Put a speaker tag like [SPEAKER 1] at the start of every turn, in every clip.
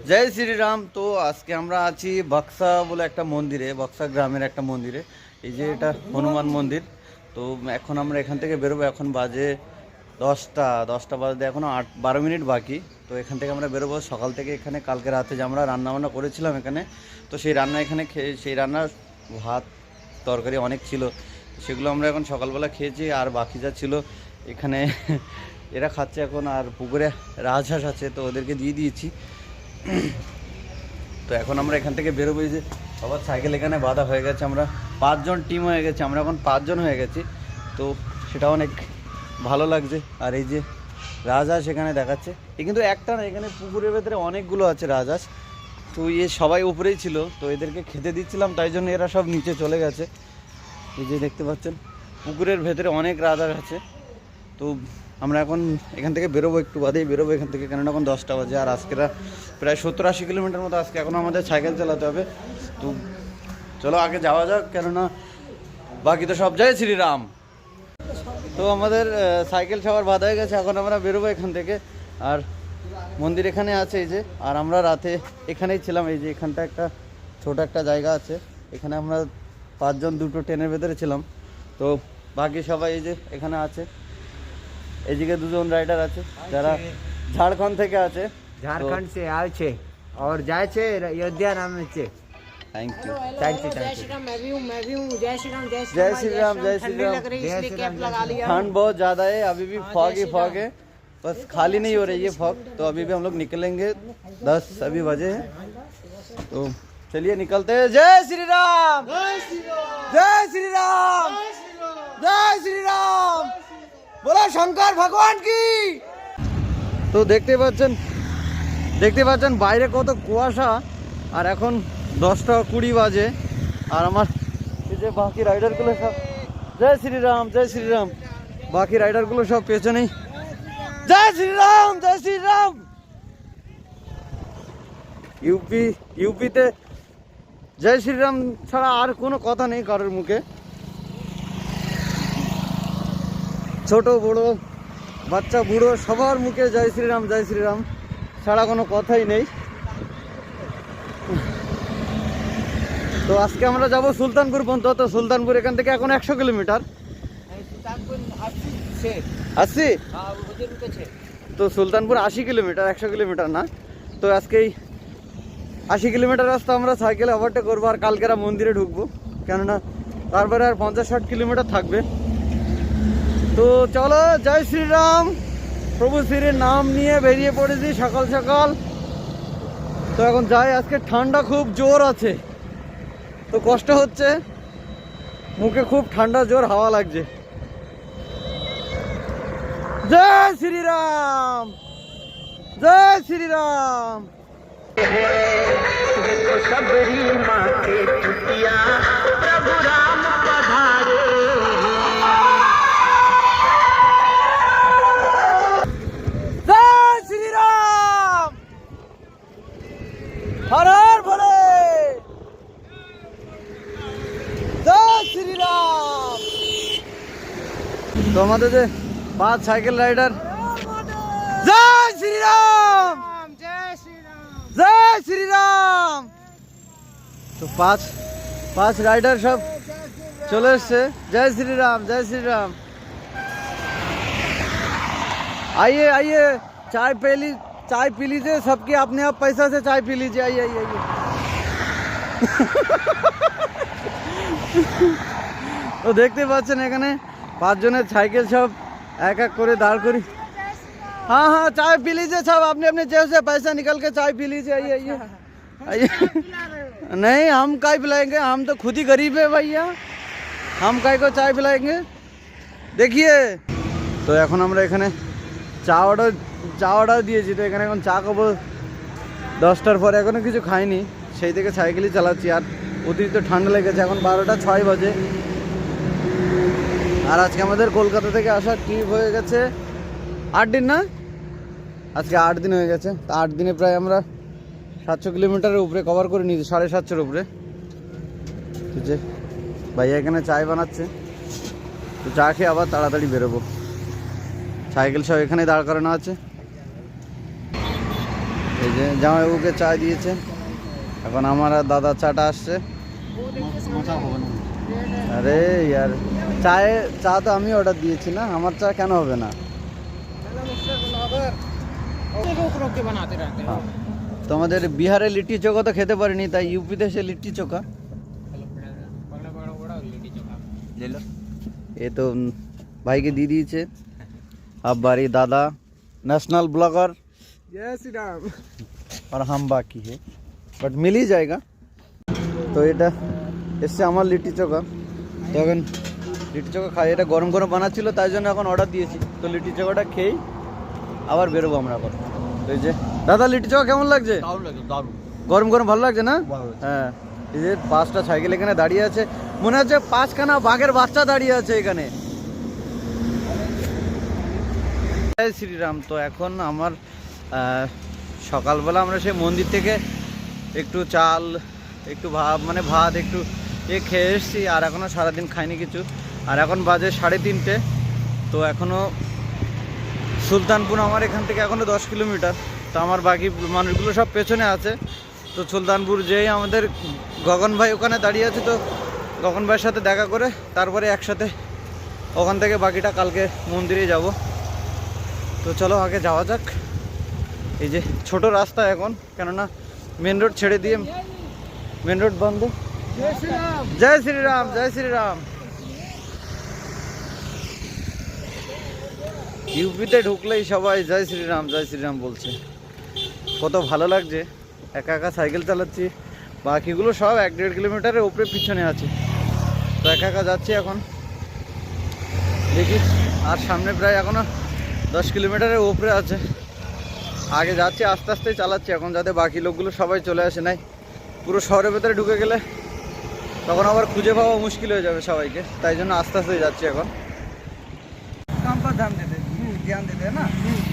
[SPEAKER 1] জয় শ্রীরাম। তো আজকে আমরা আছি বক্সা বলে একটা মন্দিরে, বক্সা গ্রামের একটা মন্দিরে। এই যে এটা হনুমান মন্দির। তো এখন আমরা এখান থেকে বেরোবো। এখন বাজে 10টা বাজে, এখনও 12 মিনিট বাকি। তো এখান থেকে আমরা বেরোবো। সকাল থেকে এখানে কালকে রাতে যে আমরা রান্নাবান্না করেছিলাম এখানে, তো সেই রান্না এখানে সেই রান্নার ভাত তরকারি অনেক ছিল, সেগুলো আমরা এখন সকালবেলা খেয়েছি। আর বাকি যা ছিল এখানে এরা খাচ্ছে এখন। আর পুকুরে রাজহাঁস আছে, তো ওদেরকে দিয়ে দিয়েছি। তো এখন আমরা এখান থেকে বেরোবো। যে সবার সাইকেল এখানে বাঁধা হয়ে গেছে, আমরা 5 জন টিম হয়ে গেছে, আমরা এখন 5 জন হয়ে গেছি। তো সেটা অনেক ভালো লাগছে। আর এই যে রাজহাঁস এখানে দেখাচ্ছে, এ কিন্তু একটা না, এখানে পুকুরের ভেতরে অনেকগুলো আছে রাজহাঁস। তো সবাই উপরেই ছিল, তো এদেরকে খেতে দিচ্ছিলাম, তাই জন্য এরা সব নিচে চলে গেছে। এই যে দেখতে পাচ্ছেন পুকুরের ভেতরে অনেক রাজহাঁস আছে। তো আমরা এখন এখান থেকে বেরোবো, একটু বাদেই বেরোবো এখান থেকে, কেননা এখন 10টা বাজে। আর আজকেরা প্রায় 70-80 কিলোমিটার মতো আজকে এখনও আমাদের সাইকেল চালাতে হবে। তো চলো আগে যাওয়া যাক, কেননা বাকি তো সব জয় শ্রীরাম। তো আমাদের সাইকেল সবার বাঁধা হয়ে গেছে, এখন আমরা বেরোবো এখান থেকে। আর মন্দির এখানে আছে এই যে। আর আমরা রাতে এখানেই ছিলাম, এই যে এখানটা একটা ছোট একটা জায়গা আছে, এখানে আমরা 5 জন দুটো ট্রেনের ভেতরে ছিলাম। তো বাকি সবাই এই যে এখানে আছে। এদিকে 2 জন রাইডার আছে যারা ঝাড়খণ্ড থেকে আছে,
[SPEAKER 2] झारखंड से आए छे और जाए छे अयोध्या नाम से।
[SPEAKER 1] Thank you.
[SPEAKER 2] Thank you.
[SPEAKER 3] जय श्री राम। मैं भी हूँ। जय श्री राम।
[SPEAKER 1] जय श्री राम। जय श्री
[SPEAKER 3] ठंडी
[SPEAKER 1] राम।
[SPEAKER 3] लग रही है इसलिए कैप लगा लिया।
[SPEAKER 1] ठंड बहुत ज़्यादा है, अभी भी फॉग है, बस खाली नहीं हो रही है फॉग। तो अभी भी हम लोग निकलेंगे, 10 अभी बजे हैं। तो चलिए निकलते हैं। जय श्री राम। जय श्री राम। जय श्री राम। बोला शंकर भगवान की। তো দেখতে পাচ্ছেন বাইরে কত কুয়াশা। আর এখন 10টা 20 বাজে। আর আমার এই যে বাকি রাইডারগুলো সব জয় শ্রীরাম, জয় শ্রীরাম। বাকি রাইডারগুলো সব পেছনেই জয় শ্রীরাম, জয় শ্রীরাম। ইউপিতে জয় শ্রীরাম ছাড়া আর কোনো কথা নেই কারোর মুখে। ছোট বড় বাচ্চা বুড়ো সবার মুখে জয় শ্রীরাম ছাড়া কোনো কথাই নেই। তো আজকে আমরা যাব সুলতানপুর পর্যন্ত। তো সুলতানপুর এখান থেকে এখন 100 কিলোমিটার। 80? তো সুলতানপুর 80 কিলোমিটার, 100 কিলোমিটার না। তো আজকেই 80 কিলোমিটার রাস্তা আমরা সাইকেলে ওভারটেক করবো। আর কালকেরা মন্দিরে ঢুকবো, কেননা তারপরে আর 50-60 কিলোমিটার থাকবে। তো চলো জয় শ্রীরাম। প্রভু শ্রীর নাম নিয়ে বেরিয়ে পড়েছি সকাল সকাল। তো এখন যাই। আজকে ঠান্ডা খুব জোর আছে, তো কষ্ট হচ্ছে, মুখে খুব ঠান্ডা জোর হাওয়া লাগছে। জয় শ্রীরাম, জয় শ্রীরাম।
[SPEAKER 4] सबरी माथे चुटिया प्रभु राम पधारे।
[SPEAKER 1] जय श्रीराम। हर हर भोले। जय श्रीराम। तो আমাদের যে 5 সাইকেল রাইডার জয় শ্রীরাম, জয় শ্রীরাম। তো 5 রাইডার সব চলে এসছে। জয় শ্রীরাম, জয় শ্রীরাম। आइए आइए, चाय पी लीजिए। सबके अपने आप पैसा से चाय पी लीजिए। आइए आइए आइए। তো দেখতে পাচ্ছেন এখানে 5 জনের সাইকেল সব এক এক করে দাঁড় করি। हाँ हाँ, चाय पी लीजिए सब, अपने अपने जेब से पैसा निकल के चाय पी लीजिए। आइए आइए आइए। नहीं, हम काय पिलाएंगे, हम तो खुद ही गरीब है भैया, हम काय को चाय पिलाएंगे। देखिए। তো এখন আমরা এখানে চা অর্ডার দিয়েছি। তো এখানে এখন চা খাবো 10টার পরে, এখনও কিছু খাইনি, সেই থেকে সাইকেলই চালাচ্ছি। আর অতিরিক্ত ঠান্ডা লেগেছে, এখন 12টা 6 বাজে। আর আজকে আমাদের কলকাতা থেকে আসার ট্রিপ হয়ে গেছে 8 দিন, না আজকে 8 দিন হয়ে গেছে। তো 8 দিনে প্রায় আমরা 700 কিলোমিটারের উপরে কভার করে নিয়েছি, 750-এর উপরে। ঠিক আছে, ভাইয়া এখানে চায় বানাচ্ছে। তো চা খেয়ে আবার তাড়াতাড়ি বেরোবো। সাইকেল সব এখানে দাঁড় করানো আছে। এই যে জামাইবাবুকে চা দিয়েছে, এখন আমার আর দাদা চাটা আসছে। আরে ইয়ার চা তো আমি অর্ডার দিয়েছি না, আমার চা কেন হবে না?
[SPEAKER 3] रोक रोक के बनाते रहते हैं।
[SPEAKER 1] হ্যাঁ, তো আমাদের বিহারে লিট্টি চোখা তো খেতে পারিনি, তাই ইউপিতে এসে লিট্টি চোখা। ये तो भाई के दीदी छे, अब बारी दादा नेशनल ब्लॉगर
[SPEAKER 2] जय श्री राम।
[SPEAKER 1] और हम बाकी है, बट मिल ही जाएगा। तो এটা এসছে আমার লিট্টি চোখা। তো এখন লিট্টি চোখা খাই, এটা গরম গরম বানাচ্ছিল তাই জন্য এখন অর্ডার দিয়েছি। তো লিট্টি চোখাটা খেয়েই আবার বেরোবো আমরা আবার। তো এই যে দাদা লিট্টি চোখা কেমন লাগছে? গরম গরম ভালো লাগছে না? হ্যাঁ, এই যে 5টা সাইকেল এখানে দাঁড়িয়ে আছে, মনে হচ্ছে 5খানা বাঘের বাচ্চা দাঁড়িয়ে আছে এখানে। জয় শ্রীরাম। তো এখন আমার সকালবেলা আমরা সেই মন্দির থেকে একটু চাল, একটু ভাত একটু খেয়ে এসেছি, আর এখনও সারাদিন খাইনি কিছু। আর এখন বাজে 3:30। তো এখনও সুলতানপুর আমার এখান থেকে এখনও 10 কিলোমিটার। তো আমার বাকি মানুষগুলো সব পেছনে আছে। তো সুলতানপুর যেই আমাদের গগন ভাই ওখানে দাঁড়িয়ে আছে, তো গগন ভাইয়ের সাথে দেখা করে তারপরে একসাথে ওখান থেকে বাকিটা কালকে মন্দিরে যাব। তো চলো আগে যাওয়া যাক। এই যে ছোট রাস্তা এখন, কেননা মেন রোড ছেড়ে দিয়ে মেন রোড বন্ধ।
[SPEAKER 2] जय श्री राम।
[SPEAKER 1] জয় শ্রীরাম, জয় শ্রীরাম। ইউপিতে ঢুকলেই সবাই জয় শ্রীরাম বলছে। কত ভালো লাগছে, একা একা সাইকেল চালাচ্ছি, বাকিগুলো সব 1-1.5 কিলোমিটারের উপরে পিছনে আছে। তো একা একা যাচ্ছি এখন, দেখি। আর সামনে প্রায় এখনো 10 কিলোমিটারের উপরে আছে। আগে যাচ্ছি, আস্তে আস্তে চালাচ্ছি এখন, যাতে বাকি লোকগুলো সবাই চলে আসে। নাই পুরো শহরের ভেতরে ঢুকে গেলে তখন আবার খুঁজে পাওয়া মুশকিল হয়ে যাবে সবাইকে, তাই জন্য আস্তে আস্তে যাচ্ছি এখন। काम पर ध्यान देते हैं ना,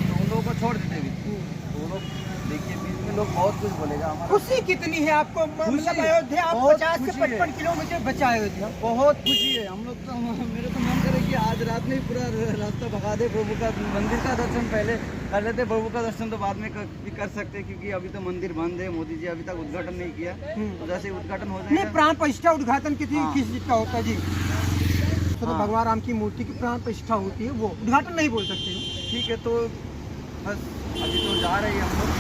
[SPEAKER 1] तो उन लोगों को छोड़ देते हैं। तो वो लोग देखिए बीच में लोग बहुत कुछ बोलेगा। हमारा
[SPEAKER 2] खुशी कितनी है आपको, मतलब अयोध्या आप
[SPEAKER 1] बहुत
[SPEAKER 2] 50 से
[SPEAKER 1] खुशी है।
[SPEAKER 2] 55 किलोमीटर बचा अयोध्या।
[SPEAKER 1] बहुत खुशी है हम लोग। तो मेरे तो मन करे कि आज रात में ही पूरा रास्ता भगा दे। प्रभु का मंदिर का दर्शन पहले कर लेते, प्रभु का दर्शन तो बाद में भी कर सकते हैं, क्योंकि अभी तो मंदिर बंद है। मोदी जी अभी तक उद्घाटन नहीं किया, तो जैसे उद्घाटन हो
[SPEAKER 2] नहीं,
[SPEAKER 1] जाएगा।
[SPEAKER 2] प्राण प्रतिष्ठा उद्घाटन किसी
[SPEAKER 1] हाँ।
[SPEAKER 2] किस चीज का होता है जी? तो
[SPEAKER 1] हाँ।
[SPEAKER 2] भगवान राम की मूर्ति की प्राण प्रतिष्ठा होती है, वो उद्घाटन नहीं बोल सकते।
[SPEAKER 1] ठीक है, तो बस अभी तो जा रहे हैं हम लोग।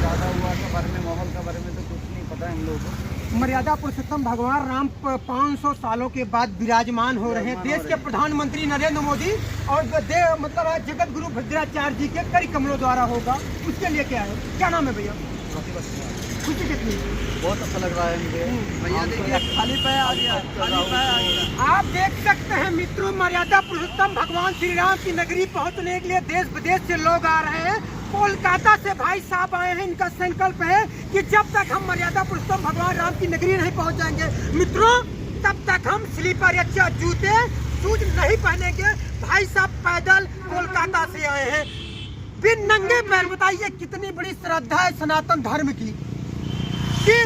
[SPEAKER 1] ज़्यादा हुआ के बारे में, माहौल के बारे में तो कुछ नहीं पता है हम लोगों को।
[SPEAKER 2] मर्यादा पुरुषोत्तम भगवान राम 500 सालों के बाद विराजमान हो रहे हैं। देश के प्रधानमंत्री नरेंद्र मोदी और मतलब आज जगत गुरु भद्राचार्य जी के करी कमलों द्वारा होगा। उसके लिए क्या है, क्या नाम है भैया? खुशी कितनी है?
[SPEAKER 1] बहुत अच्छा लग रहा है मुझे। भैया देखिए खाली पाया आ गया, खाली पाया आ गया।
[SPEAKER 2] आप देख सकते हैं मित्रों, मर्यादा पुरुषोत्तम भगवान श्री राम की नगरी पहुंचने के लिए देश विदेश से लोग आ रहे हैं। कोलकाता से भाई साहब आए हैं। इनका संकल्प है कि जब तक हम मर्यादा पुरुषोत्तम भगवान राम की नगरी नहीं पहुंच जाएंगे मित्रों, तब तक हम स्लीपर या जूते शूज नहीं पहनेंगे। भाई साहब पैदल कोलकाता से आए हैं, बिन नंगे पैर। बताइए कितनी बड़ी श्रद्धा है सनातन धर्म की, कि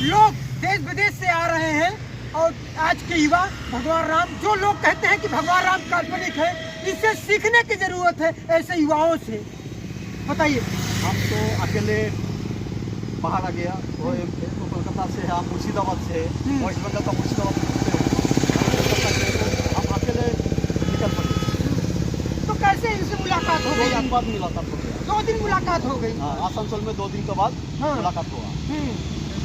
[SPEAKER 2] लोग देश विदेश से आ रहे हैं। और आज के युवा भगवान राम, जो लोग कहते हैं कि भगवान राम काल्पनिक है, इससे सीखने की जरूरत है ऐसे युवाओं से। बताइए।
[SPEAKER 1] हम तो अकेले बाहर आ गया, वो तो कोलकाता से है, हम मुर्शिदाबाद से है, वेस्ट बंगाल का मुर्शिदाबाद से हम अकेले निकल पड़े।
[SPEAKER 2] तो कैसे इनसे मुलाकात हो
[SPEAKER 1] 2
[SPEAKER 2] गई?
[SPEAKER 1] दिन बाद मुलाकात हो गया।
[SPEAKER 2] 2 दिन मुलाकात हो गई।
[SPEAKER 1] हाँ, आसनसोल में 2 दिन के बाद
[SPEAKER 2] हाँ।
[SPEAKER 1] मुलाकात हुआ।
[SPEAKER 2] हम्म,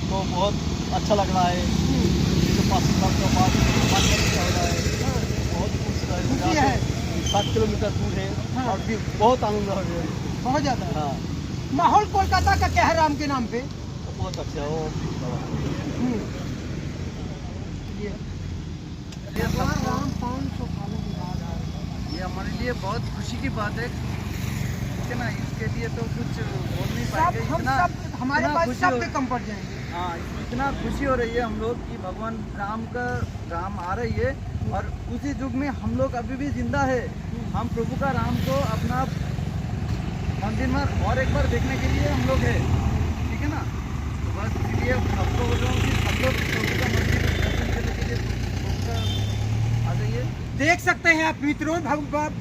[SPEAKER 1] तो बहुत अच्छा लग रहा है। जो 5 साल के बाद बात करने हो रहा है, बहुत खुशी
[SPEAKER 2] है।
[SPEAKER 1] 7 किलोमीटर दूर है,
[SPEAKER 2] हाँ।
[SPEAKER 1] और भी बहुत आनंद हो रहा है।
[SPEAKER 2] बहुत ज्यादा।
[SPEAKER 1] हाँ,
[SPEAKER 2] माहौल कोलकाता का क्या है राम के नाम पे?
[SPEAKER 1] तो बहुत अच्छा है वो।
[SPEAKER 2] हम्म, ये भगवान राम 500 सालों के बाद आ रहे हैं।
[SPEAKER 1] ये हमारे लिए बहुत खुशी की बात है, ठीक है ना। इसके लिए तो कुछ बोल नहीं
[SPEAKER 2] सब
[SPEAKER 1] पाएंगे।
[SPEAKER 2] हम सब हमारे
[SPEAKER 1] इतना
[SPEAKER 2] पास
[SPEAKER 1] खुशी
[SPEAKER 2] शब्द
[SPEAKER 1] हो-
[SPEAKER 2] कम पड़ जाएंगे।
[SPEAKER 1] हाँ, इतना खुशी हो रही है हम लोग कि भगवान राम आ रही है, और उसी युग में हम लोग अभी भी जिंदा है। हम प्रभु का राम को अपना मंदिर में और एक बार देखने के लिए हम लोग है, ठीक है ना। तो बस इसलिए सबको बोल रहा हूँ कि सब लोग प्रभु का मंदिर दर्शन करने के लिए प्रभु का आ जाइए।
[SPEAKER 2] देख सकते हैं आप मित्रों,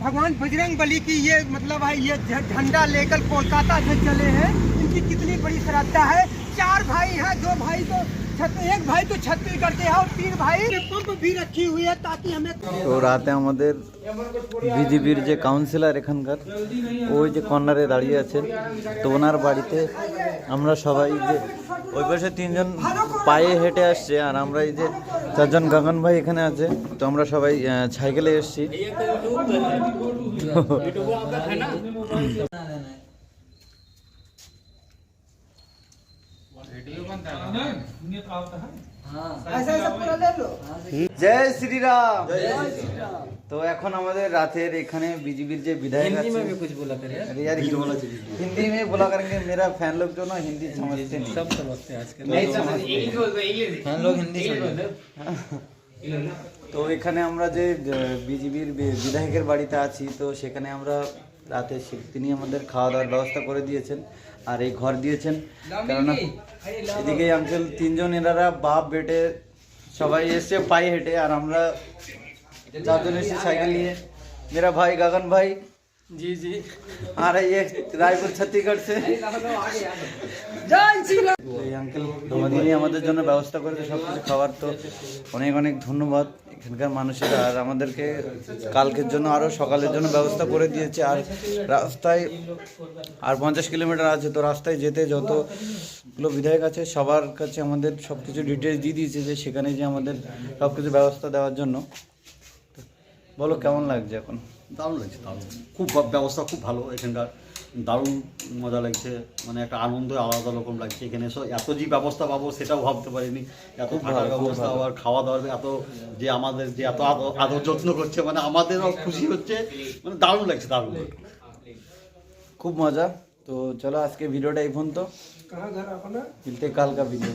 [SPEAKER 2] भगवान बजरंग बली की ये मतलब है, ये झंडा लेकर कोलकाता से चले हैं। इनकी कितनी बड़ी श्रद्धा है। 4 भाई हैं, 2 भाई तो एक भाई तो छतरी करते हैं और 3 भाई पंप भी रखी हुई है ताकि हमें।
[SPEAKER 1] তো রাতে আমাদের বিজেপির যে কাউন্সিলর এখানকার ওই যে কর্নারে দাঁড়িয়ে আছে, তো ওনার বাড়িতে আমরা সবাই যে ওই পাশে 3 জন পায়ে হেঁটে আসছে আর আমরা এই যে 4 জন গগন ভাই এখানে আছে, তো আমরা সবাই সাইকেলে এসেছি। জয় শ্রীরাম। তো এখন আমাদের রাতের এখানে বিজেপির যে বিধায়ক আছে, अरे यार हिंदी में बोला करेंगे, मेरा फैन लोग जो ना हिंदी समझते नहीं, सब समझते हैं आजकल नहीं समझते फैन लोग हिंदी समझते। তো এখানে আমরা যে বিজেপির বিধায়কের বাড়িতে আছি, তো সেখানে আমরা রাতে তিনি আমাদের খাওয়া দাওয়ার ব্যবস্থা করে দিয়েছেন আর এই ঘর দিয়েছেন, কেননা এদিকে আঙ্কেল 3 জন এনারা বাপ বেটে সবাই এসছে পায়ে হেঁটে আর আমরা 4 জন এসেছি সাইকেল নিয়ে। मेरा भाई गगन भाई जी आ रही है रायपुर छत्तीसगढ़ से। এই আঙ্কেল আমাদেরই আমাদের জন্য ব্যবস্থা করেছে সব কিছু খাবার, তো অনেক অনেক ধন্যবাদ এখানকার মানুষেরা। আর আমাদেরকে কালকের জন্য আরও সকালের জন্য ব্যবস্থা করে দিয়েছে। আর রাস্তায় আর 50 কিলোমিটার আছে, তো রাস্তায় যেতে যতগুলো বিধায়ক আছে সবার কাছে আমাদের সব কিছু ডিটেলস দিয়ে দিয়েছে যে সেখানে যে আমাদের সব কিছু ব্যবস্থা দেওয়ার জন্য। বলো কেমন লাগছে এখন?
[SPEAKER 5] দারুণ লাগছে, দারুণ, খুব ব্যবস্থা খুব ভালো এখানকার, দারুণ মজা লাগছে, মানে একটা আনন্দ আলাদা রকম লাগছে। এখানে এসে এত যে ব্যবস্থা পাবো সেটাও ভাবতে পারিনি, এত থাকার ব্যবস্থা আবার খাওয়া দাওয়ার এত যে আমাদের যে এত আদর যত্ন করছে, মানে আমাদেরও খুশি হচ্ছে, মানে দারুণ লাগছে, দারুণ
[SPEAKER 1] খুব মজা। তো চলো আজকে ভিডিওটা এই পর্যন্ত, মিলতে কাল কা ভিডিও।